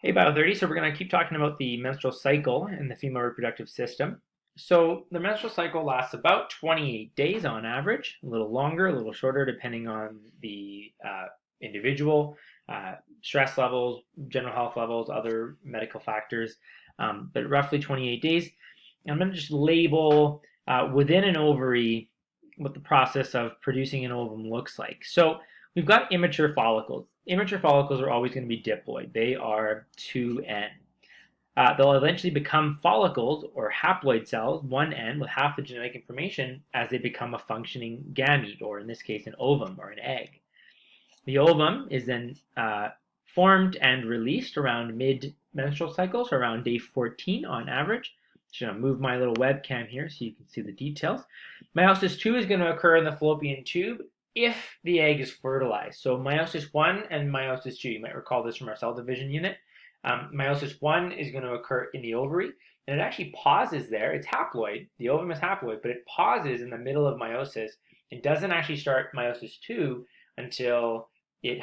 Hey, Bio30. So we're going to keep talking about the menstrual cycle in the female reproductive system. So the menstrual cycle lasts about 28 days on average, a little longer, a little shorter, depending on the individual, stress levels, general health levels, other medical factors, but roughly 28 days. I'm going to just label within an ovary what the process of producing an ovum looks like. So we've got immature follicles. Immature follicles are always going to be diploid. They are 2N. They'll eventually become follicles or haploid cells, 1N, with half the genetic information as they become a functioning gamete, or in this case, an ovum or an egg. The ovum is then formed and released around mid-menstrual cycle, so around day 14 on average. I'm going to move my little webcam here so you can see the details. Meiosis 2 is going to occur in the fallopian tube if the egg is fertilized. So meiosis 1 and meiosis 2, you might recall this from our cell division unit. Meiosis 1 is going to occur in the ovary, and it actually pauses there. It's haploid. The ovum is haploid, but it pauses in the middle of meiosis. It doesn't actually start meiosis 2 until the egg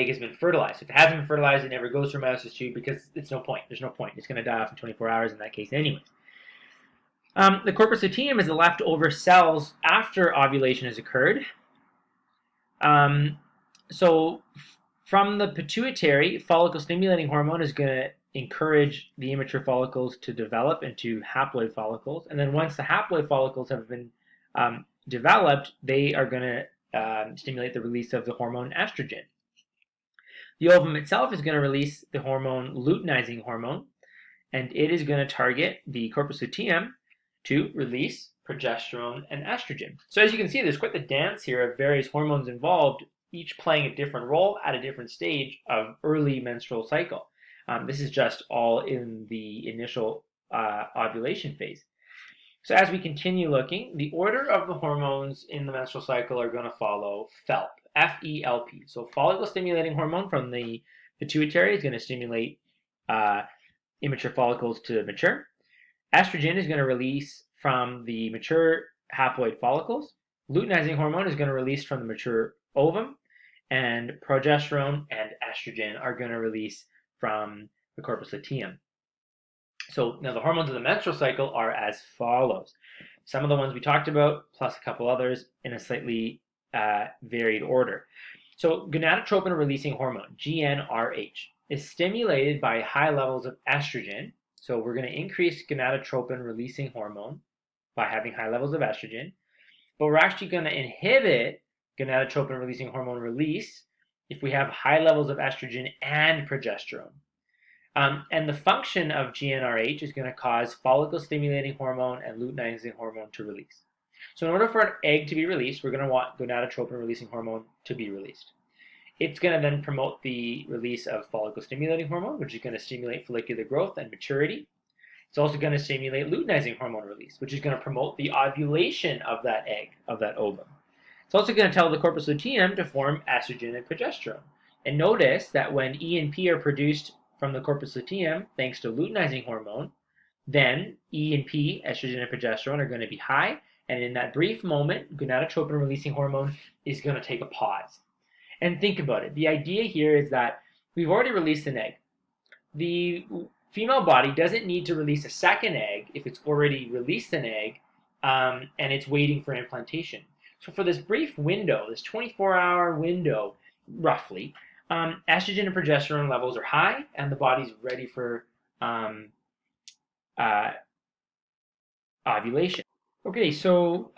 has been fertilized. If it hasn't been fertilized, it never goes through meiosis 2 because it's no point. There's no point. It's going to die off in 24 hours in that case anyways. The corpus luteum is the leftover cells after ovulation has occurred. So from the pituitary, follicle-stimulating hormone is going to encourage the immature follicles to develop into haploid follicles. And then once the haploid follicles have been developed, they are going to stimulate the release of the hormone estrogen. The ovum itself is going to release the hormone luteinizing hormone, and it is going to target the corpus luteum to release progesterone and estrogen. So as you can see, there's quite the dance here of various hormones involved, each playing a different role at a different stage of early menstrual cycle. This is just all in the initial ovulation phase. So as we continue looking, the order of the hormones in the menstrual cycle are going to follow FELP, F-E-L-P. So follicle-stimulating hormone from the pituitary is going to stimulate immature follicles to mature. Estrogen is going to release from the mature haploid follicles. Luteinizing hormone is going to release from the mature ovum. And progesterone and estrogen are going to release from the corpus luteum. So now the hormones of the menstrual cycle are as follows. Some of the ones we talked about, plus a couple others in a slightly varied order. So gonadotropin releasing hormone, GnRH, is stimulated by high levels of estrogen. So we're going to increase gonadotropin releasing hormone by having high levels of estrogen, but we're actually going to inhibit gonadotropin releasing hormone release if we have high levels of estrogen and progesterone. And the function of GnRH is going to cause follicle-stimulating hormone and luteinizing hormone to release. So in order for an egg to be released, we're going to want gonadotropin-releasing hormone to be released. It's going to then promote the release of follicle-stimulating hormone, which is going to stimulate follicular growth and maturity. It's also going to stimulate luteinizing hormone release, which is going to promote the ovulation of that egg, of that ovum. It's also going to tell the corpus luteum to form estrogen and progesterone. And notice that when E and P are produced from the corpus luteum, thanks to luteinizing hormone, then E and P, estrogen and progesterone, are going to be high, and in that brief moment, gonadotropin-releasing hormone is going to take a pause. And think about it. The idea here is that we've already released an egg. The female body doesn't need to release a second egg if it's already released an egg and it's waiting for implantation. So for this brief window, this 24-hour window, roughly, estrogen and progesterone levels are high, and the body's ready for ovulation. Okay, so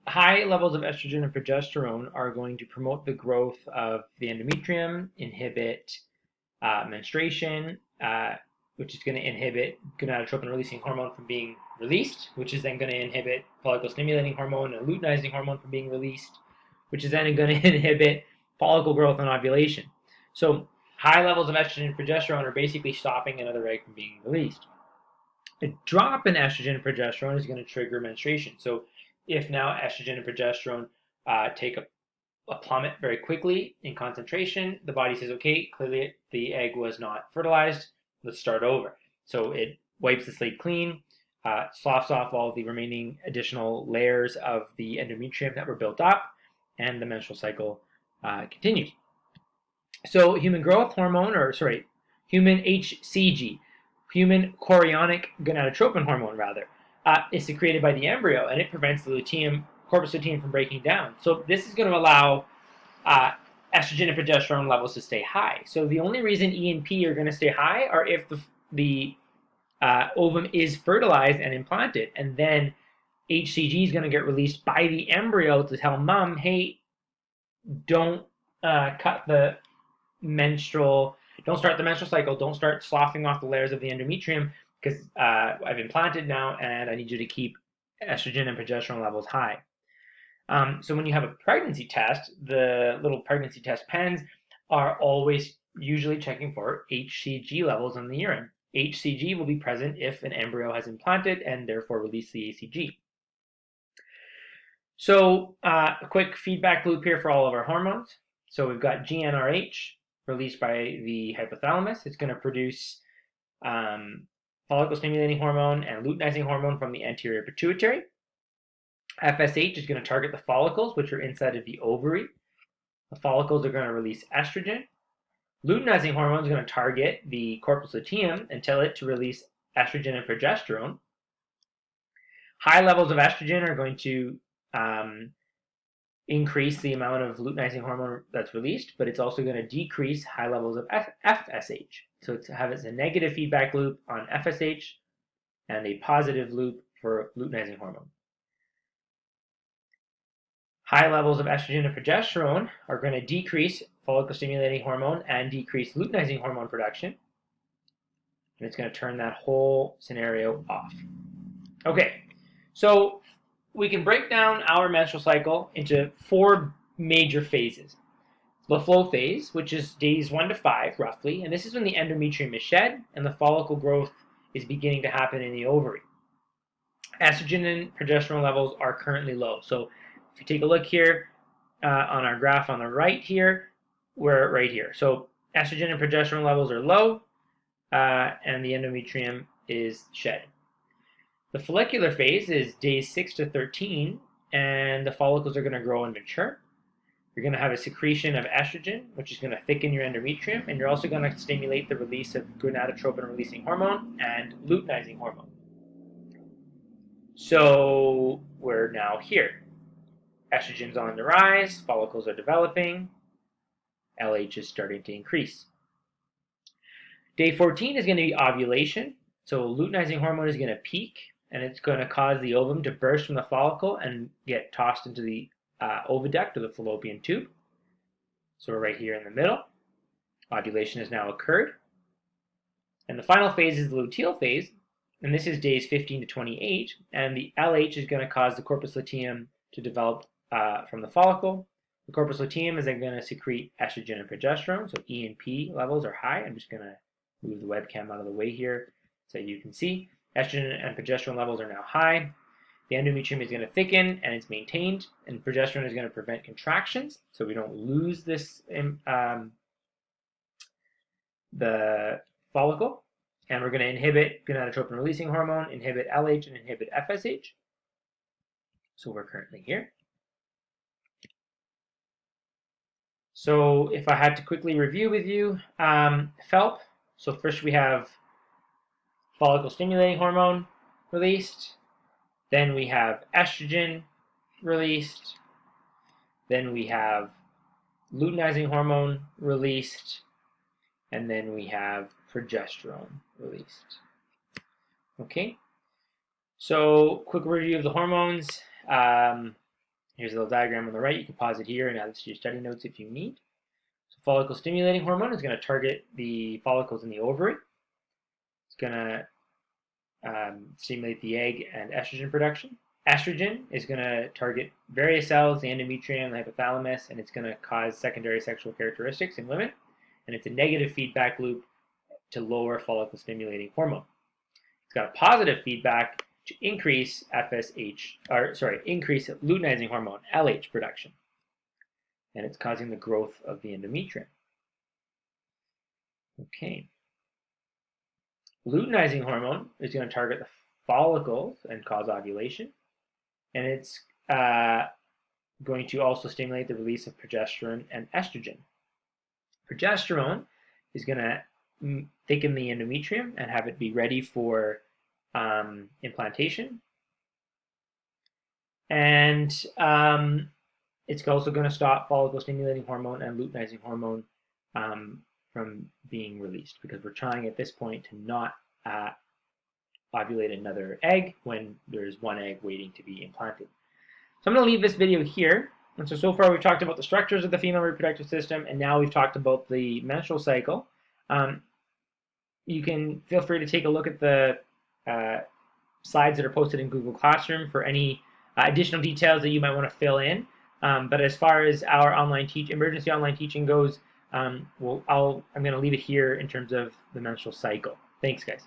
high levels of estrogen and progesterone are going to promote the growth of the endometrium, inhibit menstruation, which is going to inhibit gonadotropin-releasing hormone from being released, which is then going to inhibit follicle-stimulating hormone and luteinizing hormone from being released, which is then going to inhibit follicle growth and ovulation. So high levels of estrogen and progesterone are basically stopping another egg from being released. A drop in estrogen and progesterone is going to trigger menstruation. So if now estrogen and progesterone take a plummet very quickly in concentration, the body says, okay, clearly the egg was not fertilized, let's start over. So it wipes the slate clean, sloughs off all the remaining additional layers of the endometrium that were built up, and the menstrual cycle continues. So human growth hormone, human HCG, human chorionic gonadotropin hormone, rather, is secreted by the embryo, and it prevents the corpus luteum from breaking down. So this is going to allow uh, estrogen and progesterone levels to stay high. So the only reason E and P are going to stay high are if the ovum is fertilized and implanted, and then HCG is going to get released by the embryo to tell mom, hey, don't cut the menstrual, don't start the menstrual cycle, don't start sloughing off the layers of the endometrium because I've implanted now and I need you to keep estrogen and progesterone levels high. So when you have a pregnancy test, the little pregnancy test pens are always usually checking for HCG levels in the urine. HCG will be present if an embryo has implanted and therefore release the ACG. So a quick feedback loop here for all of our hormones. So we've got GnRH released by the hypothalamus. It's going to produce follicle stimulating hormone and luteinizing hormone from the anterior pituitary. FSH is going to target the follicles, which are inside of the ovary. The follicles are going to release estrogen. Luteinizing hormone is going to target the corpus luteum and tell it to release estrogen and progesterone. High levels of estrogen are going to increase the amount of luteinizing hormone that's released, but it's also going to decrease high levels of FSH. So it has a negative feedback loop on FSH and a positive loop for luteinizing hormone. High levels of estrogen and progesterone are going to decrease follicle stimulating hormone and decrease luteinizing hormone production. And it's going to turn that whole scenario off. Okay, so we can break down our menstrual cycle into 4 major phases. The flow phase, which is days 1 to 5 roughly, and this is when the endometrium is shed and the follicle growth is beginning to happen in the ovary. Estrogen and progesterone levels are currently low. So if you take a look here on our graph on the right here, we're right here. So estrogen and progesterone levels are low and the endometrium is shed. The follicular phase is days 6 to 13, and the follicles are going to grow and mature. You're going to have a secretion of estrogen, which is going to thicken your endometrium, and you're also going to stimulate the release of gonadotropin-releasing hormone and luteinizing hormone. So we're now here. Estrogen's on the rise, follicles are developing, LH is starting to increase. Day 14 is going to be ovulation. So luteinizing hormone is going to peak, and it's going to cause the ovum to burst from the follicle and get tossed into the oviduct or the fallopian tube. So we're right here in the middle. Ovulation has now occurred. And the final phase is the luteal phase, and this is days 15 to 28, and the LH is going to cause the corpus luteum to develop from the follicle. The corpus luteum is then going to secrete estrogen and progesterone, so E and P levels are high. I'm just going to move the webcam out of the way here so you can see. Estrogen and progesterone levels are now high. The endometrium is going to thicken and it's maintained, and progesterone is going to prevent contractions so we don't lose this the follicle. And we're going to inhibit gonadotropin releasing hormone, inhibit LH, and inhibit FSH. So we're currently here. So if I had to quickly review with you, FELP. So first we have follicle stimulating hormone released. Then we have estrogen released. Then we have luteinizing hormone released. And then we have progesterone released. Okay, so quick review of the hormones. Here's a little diagram on the right. You can pause it here and add this to your study notes if you need. So follicle stimulating hormone is going to target the follicles in the ovary. It's going to stimulate the egg and estrogen production. Estrogen is going to target various cells, the endometrium, the hypothalamus, and it's going to cause secondary sexual characteristics in women. And it's a negative feedback loop to lower follicle stimulating hormone. It's got a positive feedback to increase increase luteinizing hormone, LH production. And it's causing the growth of the endometrium. Okay. Luteinizing hormone is going to target the follicles and cause ovulation. And it's going to also stimulate the release of progesterone and estrogen. Progesterone is going to thicken the endometrium and have it be ready for implantation. And it's also going to stop follicle-stimulating hormone and luteinizing hormone from being released, because we're trying at this point to not ovulate another egg when there's one egg waiting to be implanted. So I'm going to leave this video here. And so far we've talked about the structures of the female reproductive system, and now we've talked about the menstrual cycle. You can feel free to take a look at the slides that are posted in Google Classroom for any additional details that you might want to fill in. But as far as our emergency online teaching goes, I'm going to leave it here in terms of the menstrual cycle. Thanks, guys.